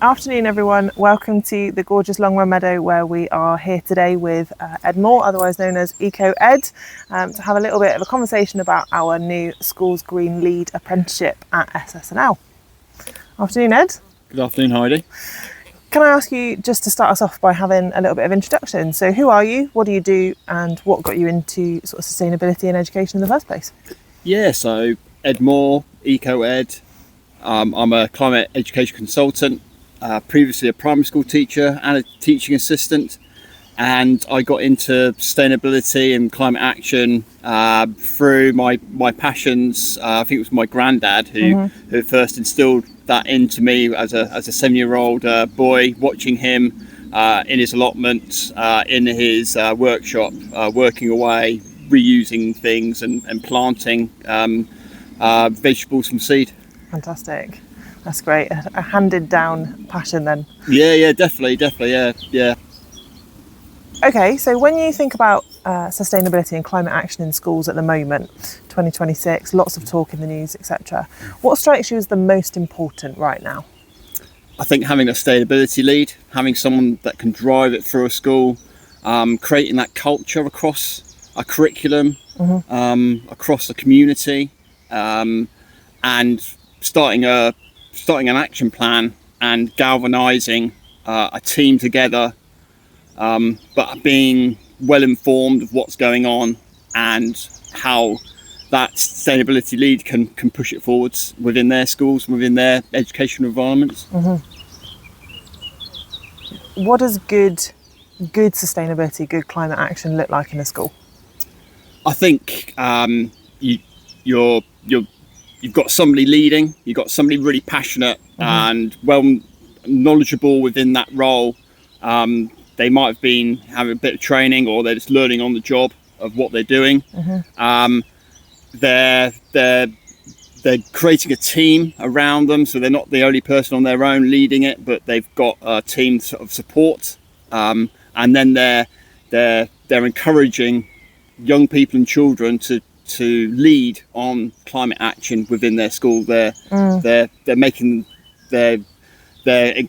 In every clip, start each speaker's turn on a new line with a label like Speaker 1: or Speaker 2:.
Speaker 1: Afternoon everyone, welcome to the gorgeous Long Run Meadow where we are here today with Edd Moore, otherwise known as Eco Ed, to have a little bit of a conversation about our new Schools Green Lead apprenticeship at SS&L. Afternoon Ed.
Speaker 2: Good afternoon Heidi.
Speaker 1: Can I ask you just to start us off by having a little bit of introduction? So who are you, what do you do, and what got you into sort of sustainability and education in the first place?
Speaker 2: Yeah, so Edd Moore, Eco Ed. I'm a climate education consultant. Previously a primary school teacher and a teaching assistant, and I got into sustainability and climate action through my passions. I think it was my granddad who first instilled that into me as a 7-year-old boy, watching him in his allotment, in his workshop, working away, reusing things and planting vegetables from seed.
Speaker 1: Fantastic. That's great. A handed down passion then.
Speaker 2: Yeah, definitely, yeah.
Speaker 1: Okay, so when you think about sustainability and climate action in schools at the moment, 2026, lots of talk in the news, etc. What strikes you as the most important right now?
Speaker 2: I think having a sustainability lead, having someone that can drive it through a school, creating that culture across a curriculum, across the community, and starting an action plan and galvanising a team together, but being well informed of what's going on and how that sustainability lead can push it forwards within their schools, within their educational environments.
Speaker 1: What does good sustainability, good climate action look like in a school?
Speaker 2: I think you've got somebody leading, you've got somebody really passionate and well knowledgeable within that role. They might have been having a bit of training, or they're just learning on the job of what they're doing. They're creating a team around them, so they're not the only person on their own leading it, but they've got a team of support. And then they're encouraging young people and children to lead on climate action within their school. They're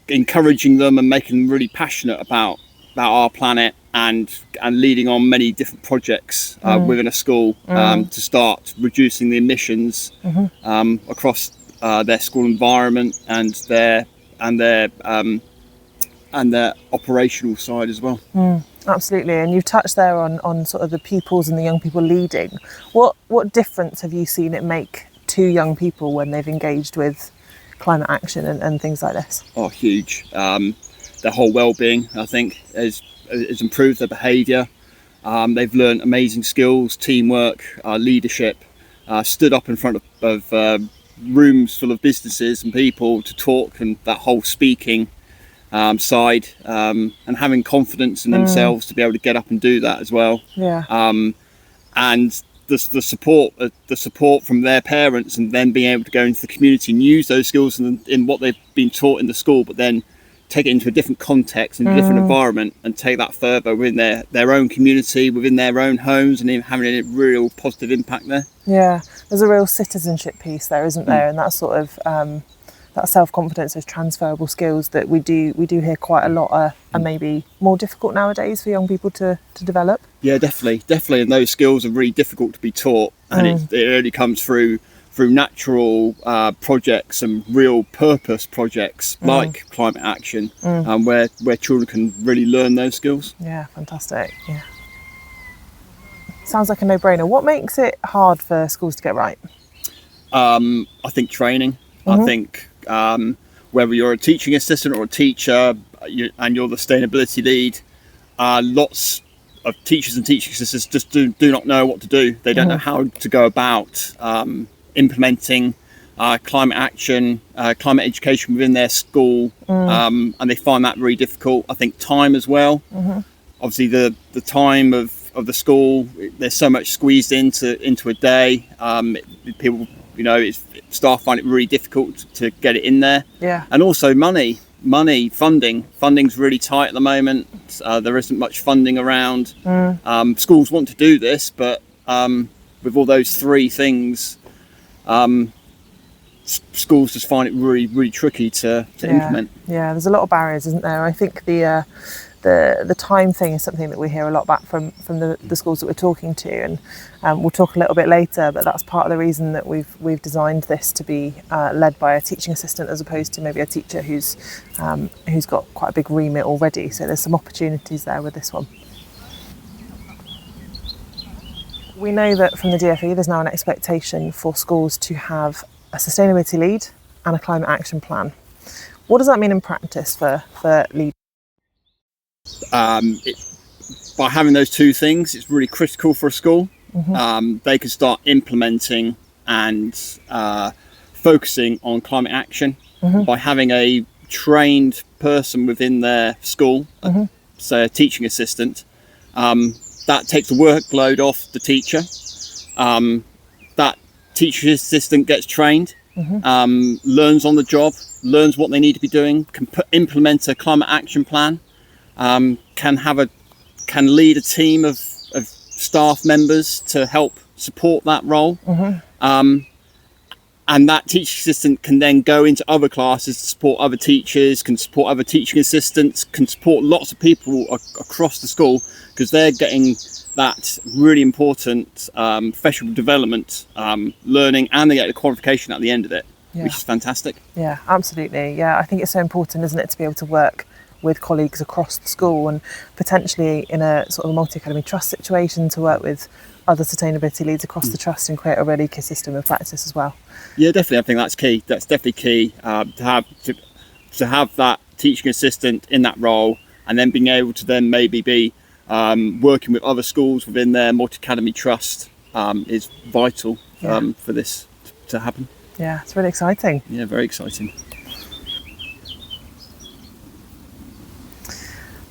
Speaker 2: encouraging them and making them really passionate about our planet and leading on many different projects within a school to start reducing the emissions across their school environment and their operational side as well.
Speaker 1: Absolutely, and you've touched there on sort of the pupils and the young people leading. What difference have you seen it make to young people when they've engaged with climate action and things like this?
Speaker 2: Oh, huge. Their whole well-being, I think, has improved their behaviour. They've learned amazing skills, teamwork, leadership, stood up in front of rooms full of businesses and people to talk, and that whole speaking side, and having confidence in themselves to be able to get up and do that as well. And the support from their parents, and then being able to go into the community and use those skills in what they've been taught in the school, but then take it into a different context and a different environment and take that further within their own community, within their own homes, and having a real positive impact there. Yeah,
Speaker 1: there's a real citizenship piece there, isn't there? And that sort of that self-confidence, those transferable skills that we do hear quite a lot are maybe more difficult nowadays for young people to develop.
Speaker 2: Yeah, definitely, and those skills are really difficult to be taught, and it only comes through natural projects and real purpose projects like climate action, where children can really learn those skills.
Speaker 1: Yeah, fantastic. Yeah, sounds like a no-brainer. What makes it hard for schools to get right?
Speaker 2: I think training. I think whether you're a teaching assistant or a teacher and you're the sustainability lead, lots of teachers and teaching assistants just do not know what to do. They don't know how to go about implementing climate action, climate education within their school, and they find that really difficult. I think time as well. Obviously the time of the school, there's so much squeezed into a day. People, staff find it really difficult to get it in there. And also funding's really tight at the moment. There isn't much funding around. Schools want to do this, but with all those three things, schools just find it really tricky to implement.
Speaker 1: Yeah, there's a lot of barriers, isn't there? I think the time thing is something that we hear a lot back from the schools that we're talking to, and we'll talk a little bit later, but that's part of the reason that we've designed this to be led by a teaching assistant as opposed to maybe a teacher who's got quite a big remit already. So there's some opportunities there with this one. We know that from the DFE there's now an expectation for schools to have a sustainability lead and a climate action plan. What does that mean in practice for lead?
Speaker 2: By having those two things, it's really critical for a school. They can start implementing and focusing on climate action by having a trained person within their school, say a teaching assistant. That takes the workload off the teacher. That teaching assistant gets trained, learns on the job, learns what they need to be doing, can implement a climate action plan, can lead a team of staff members to help support that role. And that teaching assistant can then go into other classes to support other teachers, can support other teaching assistants, can support lots of people across the school, because they're getting that really important professional development learning, and they get a qualification at the end of it, which is fantastic. Yeah,
Speaker 1: absolutely. Yeah, I think it's so important, isn't it, to be able to work with colleagues across the school and potentially in a sort of a multi-academy trust situation to work with other sustainability leads across the trust and create a real ecosystem of practice as well.
Speaker 2: Yeah, definitely. I think that's key. That's definitely key to have that teaching assistant in that role, and then being able to then maybe be working with other schools within their multi-academy trust is vital for this to happen.
Speaker 1: Yeah, it's really exciting.
Speaker 2: Yeah, very exciting.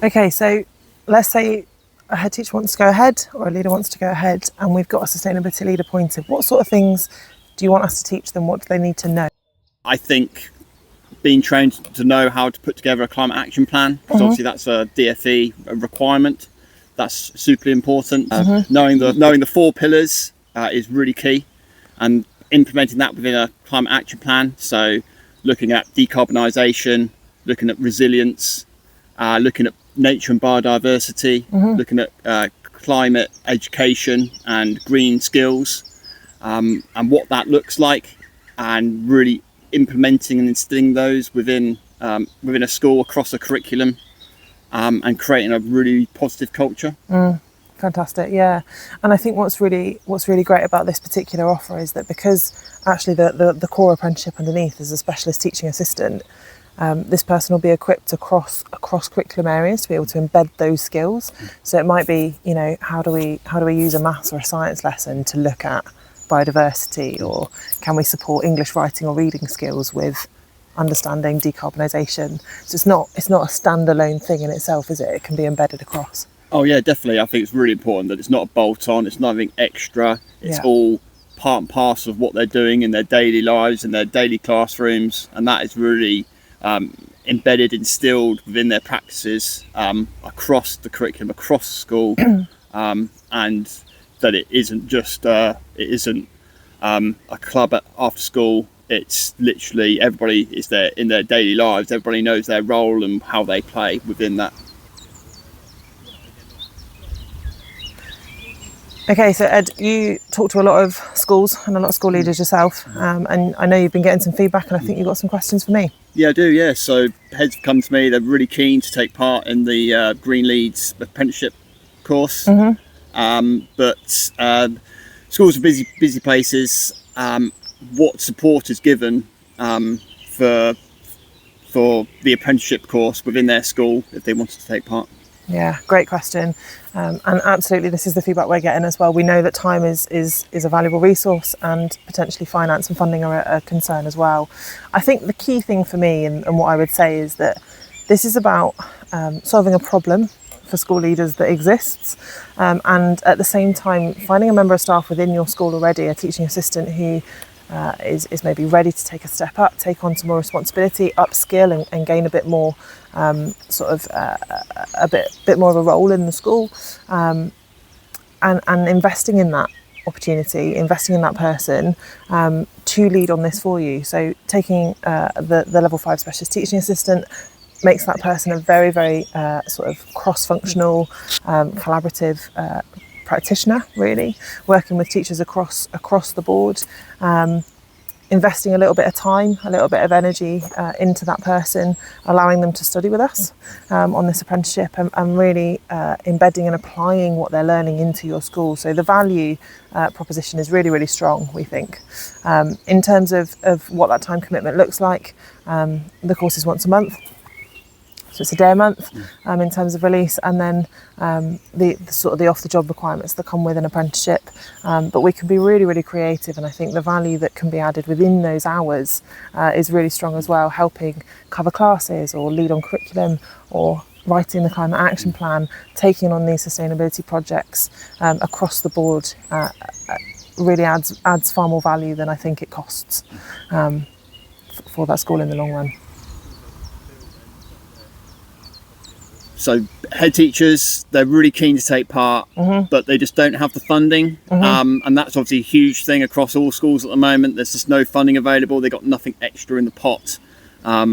Speaker 1: Okay, so let's say a head teacher wants to go ahead or a leader wants to go ahead, and we've got a sustainability lead appointed. What sort of things do you want us to teach them? What do they need to know?
Speaker 2: I think being trained to know how to put together a climate action plan, because obviously that's a DFE requirement. That's super important. Knowing the 4 pillars is really key, and implementing that within a climate action plan. So looking at decarbonisation, looking at resilience, looking at nature and biodiversity, looking at climate education and green skills, and what that looks like, and really implementing and instilling those within a school across a curriculum, and creating a really positive culture.
Speaker 1: Fantastic, yeah. And I think what's really great about this particular offer is that because actually the core apprenticeship underneath is a specialist teaching assistant, this person will be equipped across curriculum areas to be able to embed those skills. So it might be, how do we use a maths or a science lesson to look at biodiversity, or can we support English writing or reading skills with understanding decarbonisation? So it's not a standalone thing in itself, is it? It can be embedded across.
Speaker 2: Oh yeah, definitely. I think it's really important that it's not a bolt-on, it's nothing extra. It's all part and parcel of what they're doing in their daily lives, in their daily classrooms, and that is really embedded, instilled within their practices across the curriculum, across the school, and that it isn't just a club after school. It's literally everybody is there in their daily lives. Everybody knows their role and how they play within that.
Speaker 1: Okay, so Ed, you talk to a lot of schools and a lot of school leaders yourself, and I know you've been getting some feedback, and I think you've got some questions for me.
Speaker 2: Yeah, I do, yeah. So heads have come to me, they're really keen to take part in the Green Leads apprenticeship course. But schools are busy places. What support is given for the apprenticeship course within their school if they wanted to take part?
Speaker 1: Yeah, great question. And absolutely, this is the feedback we're getting as well. We know that time is a valuable resource, and potentially finance and funding are a concern as well. I think the key thing for me and what I would say is that this is about solving a problem for school leaders that exists, and at the same time finding a member of staff within your school already, a teaching assistant who is maybe ready to take a step up, take on some more responsibility, upskill and gain a bit more a bit more of a role in the school, and investing in that opportunity, investing in that person to lead on this for you. So taking the level 5 specialist teaching assistant makes that person a very, very sort of cross-functional, collaborative practitioner, really, working with teachers across the board, investing a little bit of time, a little bit of energy into that person, allowing them to study with us on this apprenticeship, and really embedding and applying what they're learning into your school. So the value proposition is really, really strong, we think. In terms of what that time commitment looks like, the course is once a month. So it's a day a month in terms of release, and then the sort of the off-the-job requirements that come with an apprenticeship. But we can be really, really creative, and I think the value that can be added within those hours is really strong as well, helping cover classes or lead on curriculum or writing the climate action plan, taking on these sustainability projects across the board really adds far more value than I think it costs for that school in the long run.
Speaker 2: So head teachers, they're really keen to take part, but they just don't have the funding. And that's obviously a huge thing across all schools at the moment. There's just no funding available. They've got nothing extra in the pot. How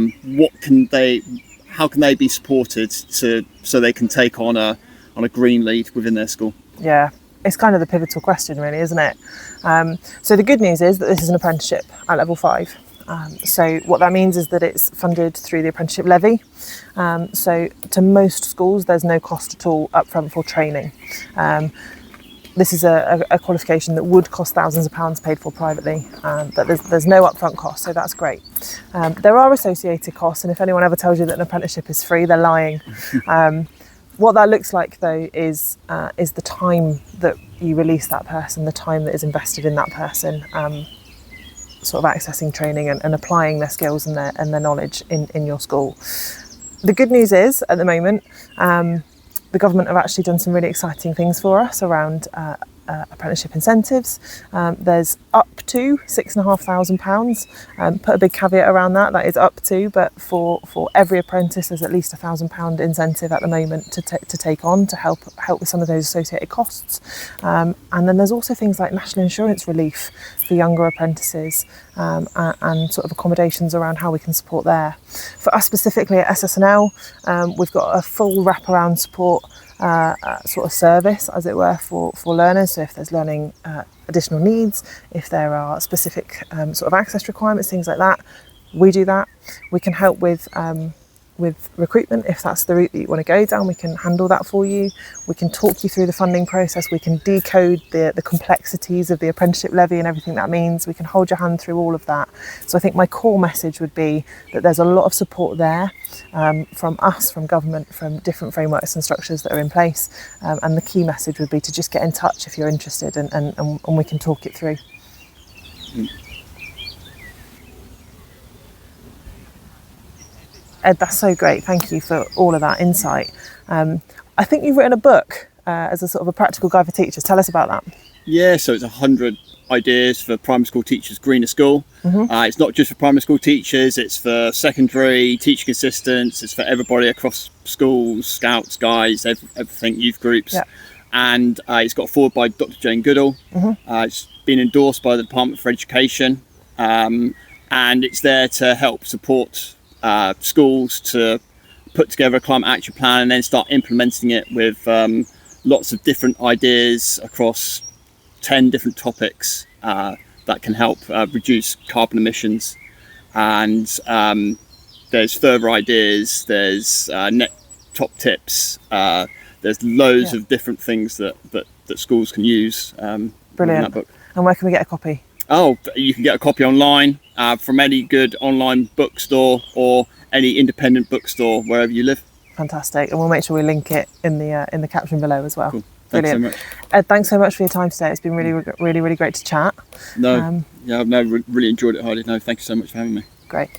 Speaker 2: can they be supported so they can take on a green lead within their school? Yeah,
Speaker 1: it's kind of the pivotal question, really, isn't it? So the good news is that this is an apprenticeship at level 5. So what that means is that it's funded through the apprenticeship levy. So to most schools, there's no cost at all upfront for training. This is a qualification that would cost thousands of pounds paid for privately, but there's no upfront cost, so that's great. There are associated costs, and if anyone ever tells you that an apprenticeship is free, they're lying. What that looks like, though, is the time that you release that person, the time that is invested in that person, sort of accessing training and applying their skills and their knowledge in your school. The good news is, at the moment, the government have actually done some really exciting things for us around apprenticeship incentives. There's up to £6,500. Put a big caveat around that. That is up to, but for every apprentice, there's at least £1,000 incentive at the moment to take on to help with some of those associated costs. And then there's also things like national insurance relief for younger apprentices, and sort of accommodations around how we can support there. For us specifically at SS&L, we've got a full wraparound support sort of service, as it were, for learners. So if there's learning additional needs, if there are specific sort of access requirements, things like that, we do that. We can help with recruitment if that's the route that you want to go down. We can handle that for you. We can talk you through the funding process. We can decode the complexities of the apprenticeship levy and everything that means. We can hold your hand through all of that. So I think my core message would be that there's a lot of support there from us, from government, from different frameworks and structures that are in place. And the key message would be to just get in touch if you're interested, and we can talk it through. Ed, that's so great. Thank you for all of that insight. I think you've written a book as a sort of a practical guide for teachers. Tell us about that.
Speaker 2: Yeah, so it's 100 ideas for primary school teachers' greener school. It's not just for primary school teachers, it's for secondary, teaching assistants, it's for everybody across schools, scouts, guides, everything, youth groups. Yeah. And it's got a foreword by Dr. Jane Goodall. It's been endorsed by the Department for Education, and it's there to help support schools to put together a climate action plan and then start implementing it with lots of different ideas across 10 different topics that can help reduce carbon emissions. And there's further ideas, there's net top tips, there's loads of different things that schools can use.
Speaker 1: Brilliant.
Speaker 2: In that book.
Speaker 1: And where can we get a copy?
Speaker 2: Oh, you can get a copy online from any good online bookstore or any independent bookstore wherever you live.
Speaker 1: Fantastic, and we'll make sure we link it in the caption below as well.
Speaker 2: Cool.
Speaker 1: Brilliant.
Speaker 2: Thanks so much.
Speaker 1: Ed, thanks so much for your time today. It's been really great to chat.
Speaker 2: Really enjoyed it, Heidi. No, thank you so much for having me.
Speaker 1: Great.